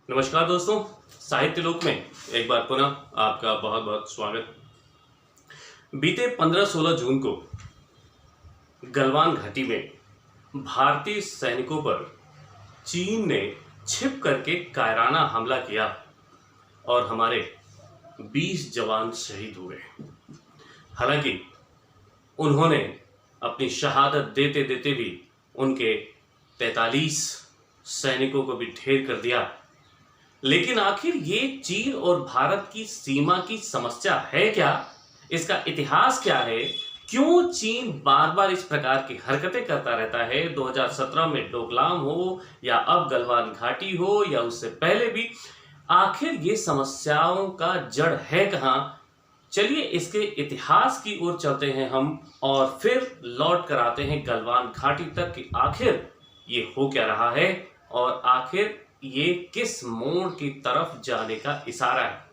नमस्कार दोस्तों, साहित्य लोक में एक बार पुनः आपका बहुत बहुत स्वागत। बीते 15-16 जून को गलवान घाटी में भारतीय सैनिकों पर चीन ने छिप करके कायराना हमला किया और हमारे 20 जवान शहीद हुए। हालांकि उन्होंने अपनी शहादत देते देते भी उनके 43 सैनिकों को भी ढेर कर दिया। लेकिन आखिर ये चीन और भारत की सीमा की समस्या है क्या? इसका इतिहास क्या है? क्यों चीन बार बार इस प्रकार की हरकतें करता रहता है? 2017 में डोकलाम हो या अब गलवान घाटी हो या उससे पहले भी, आखिर ये समस्याओं का जड़ है कहाँ? चलिए इसके इतिहास की ओर चलते हैं हम और फिर लौट कर आते हैं गलवान घाटी तक कि आखिर ये हो क्या रहा है और आखिर ये किस मोड़ की तरफ जाने का इशारा है।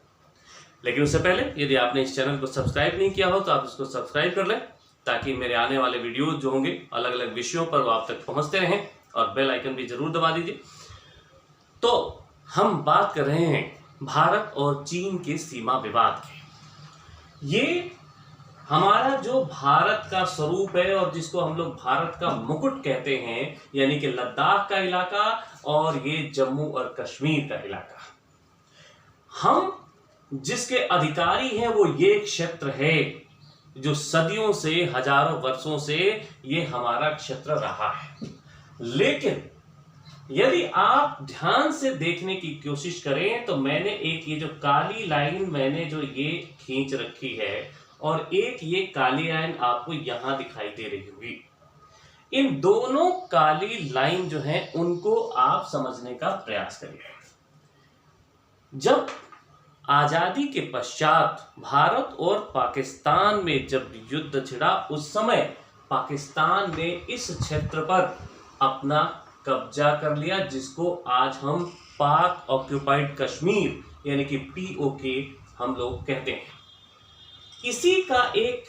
लेकिन उससे पहले यदि आपने इस चैनल को सब्सक्राइब नहीं किया हो तो आप इसको सब्सक्राइब कर लें ताकि मेरे आने वाले वीडियो जो होंगे अलग अलग विषयों पर वो आप तक पहुंचते रहें और बेल आइकन भी जरूर दबा दीजिए। तो हम बात कर रहे हैं भारत और चीन के सीमा विवाद की। ये हमारा जो भारत का स्वरूप है और जिसको हम लोग भारत का मुकुट कहते हैं, यानी कि लद्दाख का इलाका और ये जम्मू और कश्मीर का इलाका, हम जिसके अधिकारी हैं वो ये क्षेत्र है जो सदियों से, हजारों वर्षों से ये हमारा क्षेत्र रहा है। लेकिन यदि आप ध्यान से देखने की कोशिश करें तो मैंने एक ये जो काली लाइन मैंने जो ये खींच रखी है और एक ये काली लाइन आपको यहां दिखाई दे रही होगी। इन दोनों काली लाइन जो है उनको आप समझने का प्रयास करिए। जब आजादी के पश्चात भारत और पाकिस्तान में जब युद्ध छिड़ा उस समय पाकिस्तान ने इस क्षेत्र पर अपना कब्जा कर लिया, जिसको आज हम पाक ऑक्यूपाइड कश्मीर यानी कि पीओके हम लोग कहते हैं। इसी का एक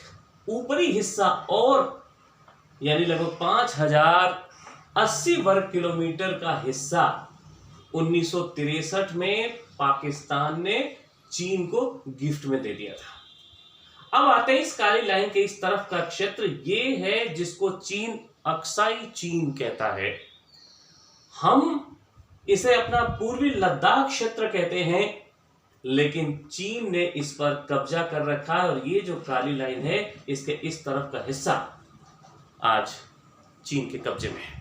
ऊपरी हिस्सा और यानी लगभग 5080 वर्ग किलोमीटर का हिस्सा 1963 में पाकिस्तान ने चीन को गिफ्ट में दे दिया था। अब आते हैं इस काली लाइन के इस तरफ का क्षेत्र, ये है जिसको चीन अक्साई चीन कहता है। हम इसे अपना पूर्वी लद्दाख क्षेत्र कहते हैं, लेकिन चीन ने इस पर कब्जा कर रखा है और ये जो काली लाइन है इसके इस तरफ का हिस्सा आज चीन के कब्जे में है।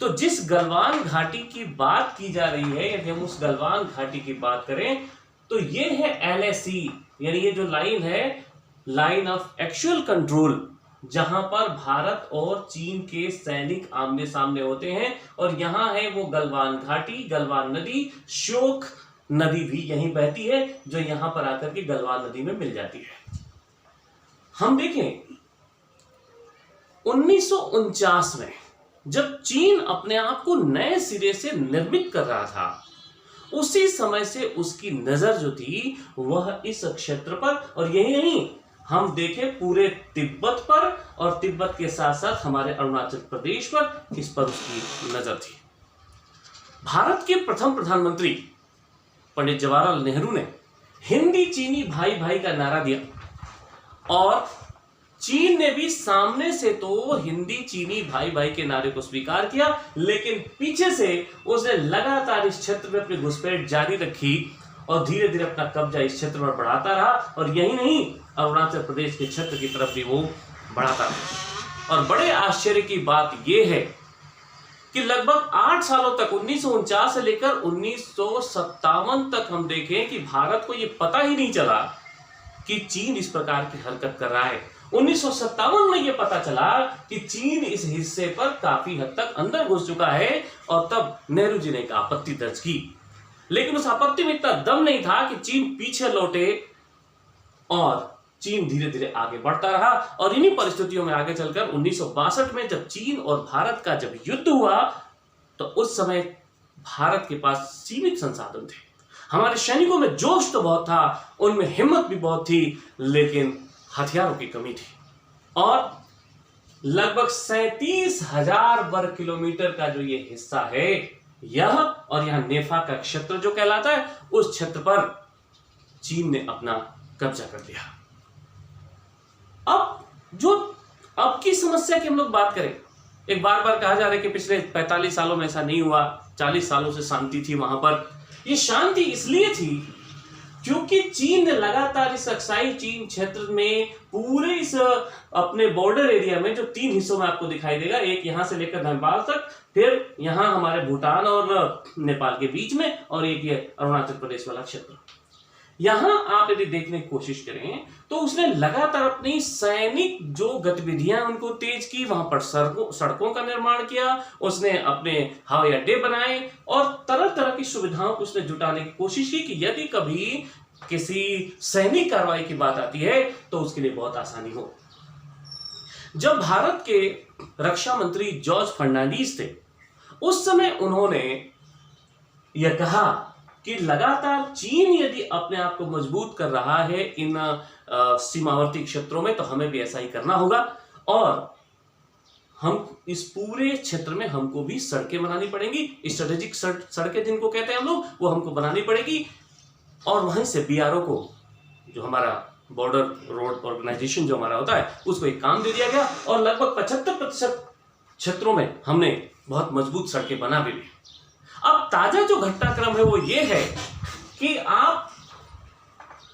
तो जिस गलवान घाटी की बात की जा रही है, यदि हम उस गलवान घाटी की बात करें तो ये है LAC, यानी ये जो लाइन है लाइन ऑफ एक्चुअल कंट्रोल, जहां पर भारत और चीन के सैनिक आमने सामने होते हैं। और यहां है वो गलवान घाटी, गलवान नदी, श्योक नदी भी यहीं बहती है जो यहां पर आकर के गलवान नदी में मिल जाती है। हम देखें 1949 में जब चीन अपने आप को नए सिरे से निर्मित कर रहा था, उसी समय से उसकी नजर जो थी वह इस क्षेत्र पर, और यही नहीं, हम देखें पूरे तिब्बत पर और तिब्बत के साथ साथ हमारे अरुणाचल प्रदेश पर, इस पर उसकी नजर थी। भारत के प्रथम प्रधानमंत्री पंडित जवाहरलाल नेहरू ने हिंदी चीनी भाई भाई का नारा दिया और चीन ने भी सामने से तो हिंदी चीनी भाई भाई के नारे को स्वीकार किया, लेकिन पीछे से उसने लगातार इस क्षेत्र में अपनी घुसपैठ जारी रखी और धीरे धीरे अपना कब्जा इस क्षेत्र पर बढ़ाता रहा। और यही नहीं, अरुणाचल प्रदेश के क्षेत्र की तरफ भी वो बढ़ाता रहा। और बड़े आश्चर्य की बात यह है कि लगभग 8 सालों तक 1949 से लेकर 1957 तक हम देखें कि भारत को यह पता ही नहीं चला कि चीन इस प्रकार की हरकत कर रहा है। 1957 में यह पता चला कि चीन इस हिस्से पर काफी हद तक अंदर घुस चुका है और तब नेहरू जी ने एक आपत्ति दर्ज की। लेकिन उस आपत्ति में इतना दम नहीं था कि चीन पीछे लौटे और चीन धीरे धीरे आगे बढ़ता रहा। और इन्हीं परिस्थितियों में आगे चलकर 1962 में जब चीन और भारत का जब युद्ध हुआ तो उस समय भारत के पास सीमित संसाधन थे। हमारे सैनिकों में जोश तो बहुत था, उनमें हिम्मत भी बहुत थी, लेकिन हथियारों की कमी थी। और लगभग 37,000 वर्ग किलोमीटर का जो ये हिस्सा है यह और यहां नेफा का क्षेत्र जो कहलाता है, उस क्षेत्र पर चीन ने अपना कब्जा कर लिया। अब की समस्या की हम लोग बात करें, एक बार बार कहा जा रहा है कि पिछले 45 सालों में ऐसा नहीं हुआ, 40 सालों से शांति थी वहां पर। ये शांति इसलिए थी क्योंकि चीन ने लगातार इस अक्साई चीन क्षेत्र में पूरे इस अपने बॉर्डर एरिया में, जो 3 हिस्सों में आपको दिखाई देगा, एक यहां से लेकर नेपाल तक, फिर यहां हमारे भूटान और नेपाल के बीच में, और एक ये अरुणाचल प्रदेश वाला क्षेत्र। यहां आप यदि देखने की कोशिश करें तो उसने लगातार अपनी सैनिक जो गतिविधियां उनको तेज की, वहां पर सड़कों का निर्माण किया, उसने अपने हवाई अड्डे बनाए और तरह तरह की सुविधाओं को उसने जुटाने की कोशिश की कि यदि कभी किसी सैनिक कार्रवाई की बात आती है तो उसके लिए बहुत आसानी हो। जब भारत के रक्षा मंत्री जॉर्ज फर्नांडीज थे, उस समय उन्होंने यह कहा कि लगातार चीन यदि अपने आप को मजबूत कर रहा है इन सीमावर्ती क्षेत्रों में, तो हमें भी ऐसा ही करना होगा, और हम इस पूरे क्षेत्र में हमको भी सड़कें बनानी पड़ेंगी, स्ट्रेटेजिक सड़कें जिनको कहते हैं हम लोग, वो हमको बनानी पड़ेगी, और वहीं से बीआरओ को, जो हमारा बॉर्डर रोड ऑर्गेनाइजेशन जो हमारा होता है, उसको एक काम दे दिया गया, और लगभग 75% क्षेत्रों में हमने बहुत मजबूत सड़कें बना भी ली। अब ताजा जो घटनाक्रम है वो ये है कि आप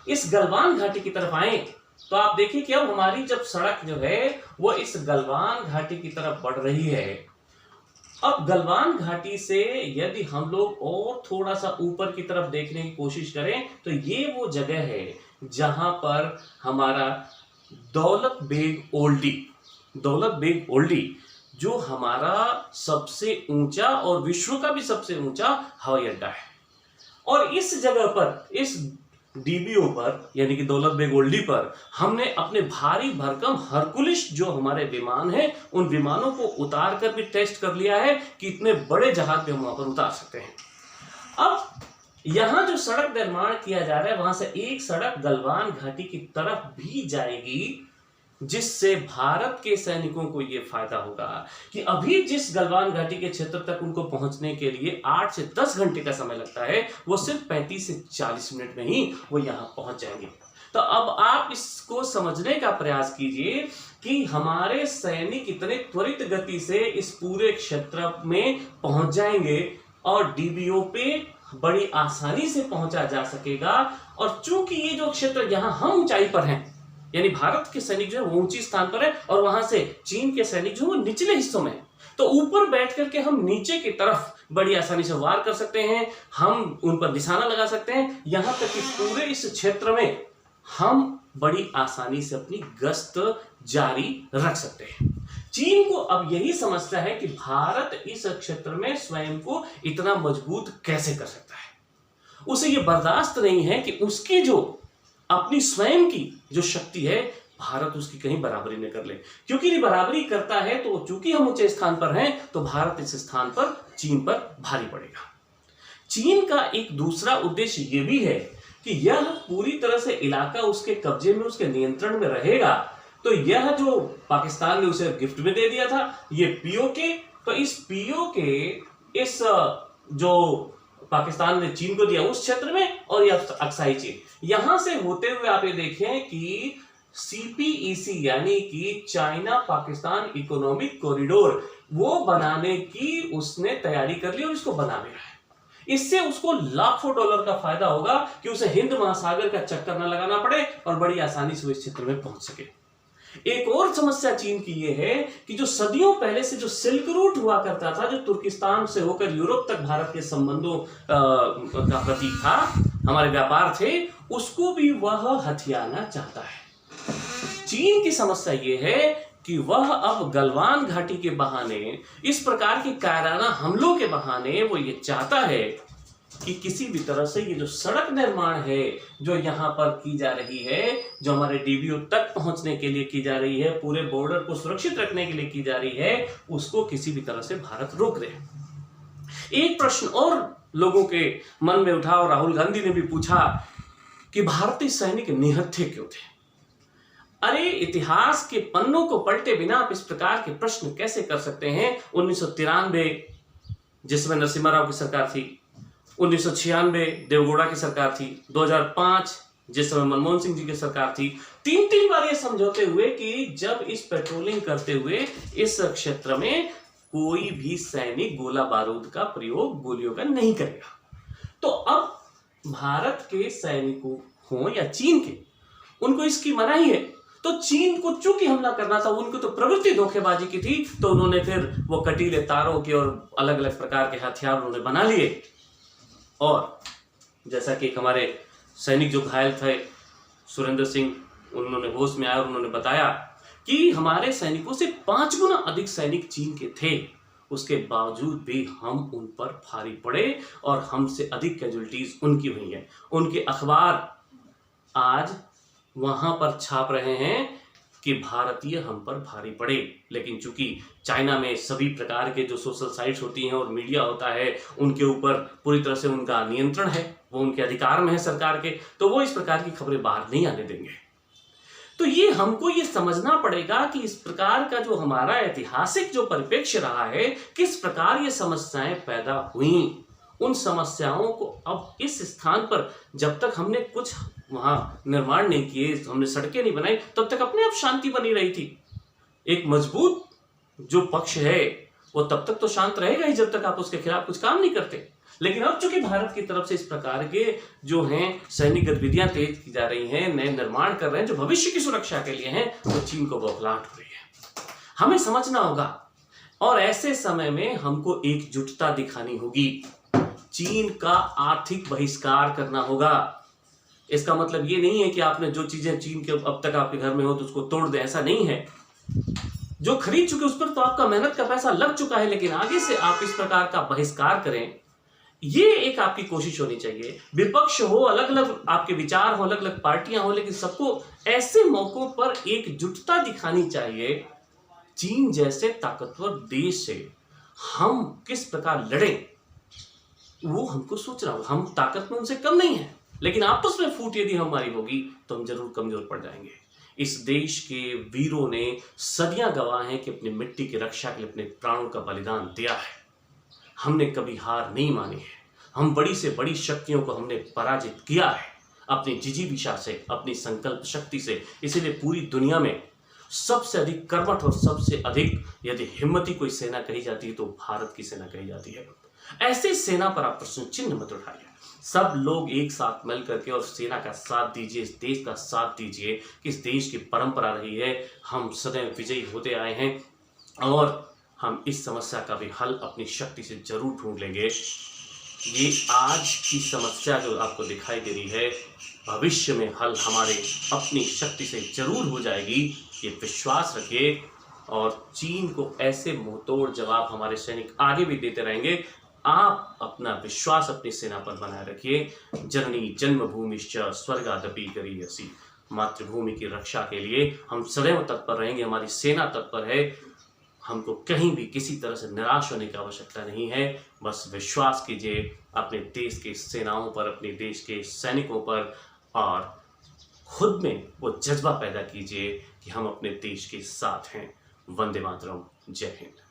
इस गलवान घाटी की तरफ आए तो आप देखिए कि अब हमारी जब सड़क जो है वो इस गलवान घाटी की तरफ बढ़ रही है। अब गलवान घाटी से यदि हम लोग और थोड़ा सा ऊपर की तरफ देखने की कोशिश करें तो ये वो जगह है जहां पर हमारा दौलत बेग ओल्डी जो हमारा सबसे ऊंचा और विश्व का भी सबसे ऊंचा हवाई अड्डा है, और इस जगह पर, इस डीबीओ पर, यानी कि दौलत बेग ओल्डी पर, हमने अपने भारी भरकम हरकुलिस जो हमारे विमान हैं, उन विमानों को उतार कर भी टेस्ट कर लिया है कि इतने बड़े जहाज भी हम वहां पर उतार सकते हैं। अब यहां जो सड़क निर्माण किया जा रहा है, वहां से एक सड़क गलवान घाटी की तरफ भी जाएगी, जिससे भारत के सैनिकों को यह फायदा होगा कि अभी जिस गलवान घाटी के क्षेत्र तक उनको पहुंचने के लिए 8 से 10 घंटे का समय लगता है, वो सिर्फ 35 से 40 मिनट में ही वो यहां पहुंच जाएंगे। तो अब आप इसको समझने का प्रयास कीजिए कि हमारे सैनिक इतने त्वरित गति से इस पूरे क्षेत्र में पहुंच जाएंगे और डीबीओ पे बड़ी आसानी से पहुंचा जा सकेगा। और चूंकि ये जो क्षेत्र यहां हम ऊंचाई पर हैं, यानी भारत के सैनिक जो है वो ऊंची स्थान पर है और वहां से चीन के सैनिक जो है वो निचले हिस्सों में है, तो ऊपर बैठ करके हम नीचे की तरफ बड़ी आसानी से वार कर सकते हैं, हम उन पर निशाना लगा सकते हैं। यहां तक कि पूरे इस क्षेत्र में हम बड़ी आसानी से अपनी गश्त जारी रख सकते हैं। चीन को अब यही समस्या है कि भारत इस क्षेत्र में स्वयं को इतना मजबूत कैसे कर सकता है। उसे यह बर्दाश्त नहीं है कि उसकी जो अपनी स्वयं की जो शक्ति है, भारत उसकी कहीं बराबरी न कर ले, क्योंकि यदि बराबरी करता है तो चूंकि हम ऊंचे स्थान पर हैं तो भारत इस स्थान पर चीन पर भारी पड़ेगा। चीन का एक दूसरा उद्देश्य यह भी है कि यह पूरी तरह से इलाका उसके कब्जे में, उसके नियंत्रण में रहेगा। तो यह जो पाकिस्तान ने उसे गिफ्ट में दे दिया था, ये पीओके, तो इस पीओके इस जो पाकिस्तान ने चीन को दिया उस क्षेत्र में, और यह अक्साई चीन, यहां से होते हुए आप ये देखें कि सीपीईसी यानी कि चाइना पाकिस्तान इकोनॉमिक कॉरिडोर वो बनाने की उसने तैयारी कर ली और इसको बना भी रहा है। इससे उसको लाखों डॉलर का फायदा होगा कि उसे हिंद महासागर का चक्कर न लगाना पड़े और बड़ी आसानी से वो इस क्षेत्र में पहुंच सके। एक और समस्या चीन की यह है कि जो सदियों पहले से जो सिल्क रूट हुआ करता था, जो तुर्किस्तान से होकर यूरोप तक भारत के संबंधों का प्रतीक था, हमारे व्यापार थे, उसको भी वह हथियाना चाहता है। चीन की समस्या यह है कि वह अब गलवान घाटी के बहाने, इस प्रकार के कायराना हमलों के बहाने वो ये चाहता है कि किसी भी तरह से ये जो सड़क निर्माण है जो यहाँ पर की जा रही है, जो हमारे डीबीओ तक पहुंचने के लिए की जा रही है, पूरे बॉर्डर को सुरक्षित रखने के लिए की जा रही है, उसको किसी भी तरह से भारत रोक रहे। एक प्रश्न और लोगों के मन में उठा और राहुल गांधी ने भी पूछा कि भारतीय सैनिक निहत्थे क्यों थे। अरे, इतिहास के पन्नों को पलटे बिना आप इस प्रकार के प्रश्न कैसे कर सकते हैं। 1993 जिसमें नरसिम्हा राव की सरकार थी, 1996 देवगौड़ा की सरकार थी, 2005 जिस समय मनमोहन सिंह जी की सरकार थी, 3 बार ये समझौते हुए कि जब इस पेट्रोलिंग करते हुए इस क्षेत्र में कोई भी सैनिक गोला बारूद का प्रयोग गोलियों का नहीं करेगा। तो अब भारत के सैनिकों हो या चीन के, उनको इसकी मनाही है। तो चीन को चूंकि हमला करना था, उनको तो प्रवृत्ति धोखेबाजी की थी, तो उन्होंने फिर वो कटीले तारों के और अलग अलग प्रकार के हथियार उन्होंने बना लिए। और जैसा कि हमारे सैनिक जो घायल थे सुरेंद्र सिंह, उन्होंने होश में आया और उन्होंने बताया कि हमारे सैनिकों से 5 गुना अधिक सैनिक चीन के थे, उसके बावजूद भी हम उन पर भारी पड़े और हमसे अधिक कैजुअल्टीज उनकी हुई हैं। उनके अखबार आज वहां पर छाप रहे हैं कि भारतीय हम पर भारी पड़े, लेकिन चूंकि चाइना में सभी प्रकार के जो सोशल साइट्स होती हैं और मीडिया होता है, उनके ऊपर पूरी तरह से उनका नियंत्रण है, वो उनके अधिकार में है सरकार के, तो वो इस प्रकार की खबरें बाहर नहीं आने देंगे। तो ये हमको ये समझना पड़ेगा कि इस प्रकार का जो हमारा ऐतिहासिक जो परिप्रेक्ष्य रहा है, किस प्रकार ये समस्याएं पैदा हुई, उन समस्याओं को अब इस स्थान पर जब तक हमने कुछ वहां निर्माण नहीं किए, हमने सड़कें नहीं बनाई, तब तक अपने आप शांति बनी रही थी। एक मजबूत जो पक्ष है वो तब तक तो शांत रहेगा ही जब तक आप उसके खिलाफ कुछ काम नहीं करते। लेकिन अब चूंकि भारत की तरफ से इस प्रकार के जो हैं सैनिक गतिविधियां तेज की जा रही हैं, नए निर्माण कर रहे हैं जो भविष्य की सुरक्षा के लिए हैं, तो चीन को बौखलाहट हो रही है। हमें समझना होगा और ऐसे समय में हमको एकजुटता दिखानी होगी। चीन का आर्थिक बहिष्कार करना होगा। इसका मतलब ये नहीं है कि आपने जो चीजें चीन के अब तक आपके घर में हो तो उसको तोड़ दें, ऐसा नहीं है। जो खरीद चुके उस पर तो आपका मेहनत का पैसा लग चुका है, लेकिन आगे से आप इस प्रकार का बहिष्कार करें, ये एक आपकी कोशिश होनी चाहिए। विपक्ष हो, अलग अलग आपके विचार हो, अलग अलग पार्टियां हो, लेकिन सबको ऐसे मौकों पर एकजुटता दिखानी चाहिए। चीन जैसे ताकतवर देश से हम किस प्रकार लड़ें, वो हमको सोचना होगा। हम ताकत में उनसे कम नहीं है, लेकिन आपस में फूट यदि हमारी होगी तो हम जरूर कमजोर पड़ जाएंगे। इस देश के वीरों ने सदियां गवाह हैं कि अपनी मिट्टी की रक्षा के लिए अपने प्राणों का बलिदान दिया है। हमने कभी हार नहीं मानी है। हम बड़ी से बड़ी शक्तियों को हमने पराजित किया है अपनी जिजीविषा से, अपनी संकल्प शक्ति से। इसीलिए पूरी दुनिया में सबसे अधिक कर्मठ और सबसे अधिक यदि हिम्मती कोई सेना कही जाती है तो भारत की सेना कही जाती है। ऐसे सेना पर आप प्रश्न चिन्ह मत उठाइए। सब लोग एक साथ मिल करके और सेना का साथ दीजिए, इस देश का साथ दीजिए कि इस देश की परंपरा रही है, हम सदैव विजयी होते आए हैं और हम इस समस्या का भी हल अपनी शक्ति से जरूर ढूंढ लेंगे। ये आज की समस्या जो आपको दिखाई दे रही है, भविष्य में हल हमारे अपनी शक्ति से जरूर हो जाएगी, ये विश्वास रखिए। और चीन को ऐसे मुंहतोड़ जवाब हमारे सैनिक आगे भी देते रहेंगे। आप अपना विश्वास अपनी सेना पर बनाए रखिए। जननी जन्मभूमिश्च स्वर्गादपि गरीयसी। मातृभूमि की रक्षा के लिए हम सदैव तत्पर रहेंगे, हमारी सेना तत्पर है। हमको कहीं भी किसी तरह से निराश होने की आवश्यकता नहीं है। बस विश्वास कीजिए अपने देश के सेनाओं पर, अपने देश के सैनिकों पर, और खुद में वो जज्बा पैदा कीजिए कि हम अपने देश के साथ हैं। वंदे मातरम। जय हिंद।